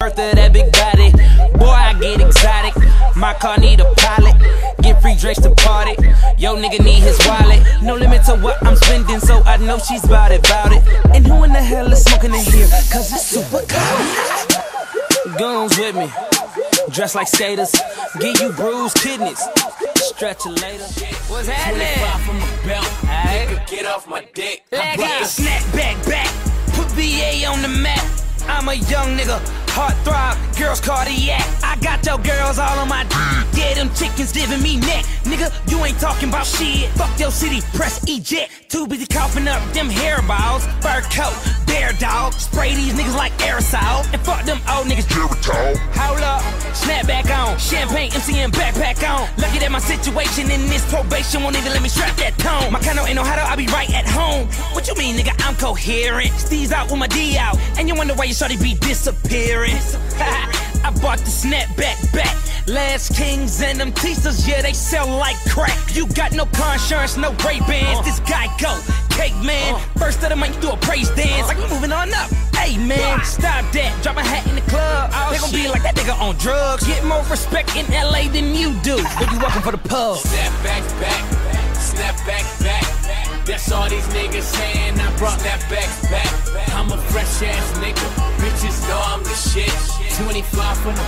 Birth of that big body, boy, I get exotic. My car need a pilot, get free drinks to party. Yo, nigga need his wallet. No limit to what I'm spending, so I know she's bout it. And who in the hell is smoking in here? Cause it's super cold. Goons with me, dressed like skaters, give you bruised kidneys. Stretch it later. What's happening? 25 from a belt, nigga, get off my dick. Leg out, snap back, put VA on the map. I'm a young nigga, heart throb, girls cardiac. I got your girls all on my yeah, them chickens giving me neck. Nigga, you ain't talking about shit. Fuck your city, press eject. Too busy coughing up them hairballs. Fur coat, bear dog. Spray these niggas like aerosol. And fuck them old niggas. Hold up, snap back on. Champagne, MCM backpack on. Lucky that my situation in this probation won't even let me strap that tone. My condo ain't no how I be right at home. What you mean, nigga? I'm coherent. Steve's out with my D out. And you wonder why you shorty be disappearing. I bought the snapback back. Last Kings and them teasers, yeah, they sell like crack. You got no car insurance, no Ray Bans. This guy go, cake man. First of the month, you do a praise dance. Like we moving on up. Hey man, stop that. Drop a hat in the club. They gon' be like that nigga on drugs. Get more respect in LA than you do. But you welcome for the pub. Snap back, snap back. That's all these niggas saying. I brought that back. I'm a fresh ass nigga. Bitches know I'm the shit. 25 from the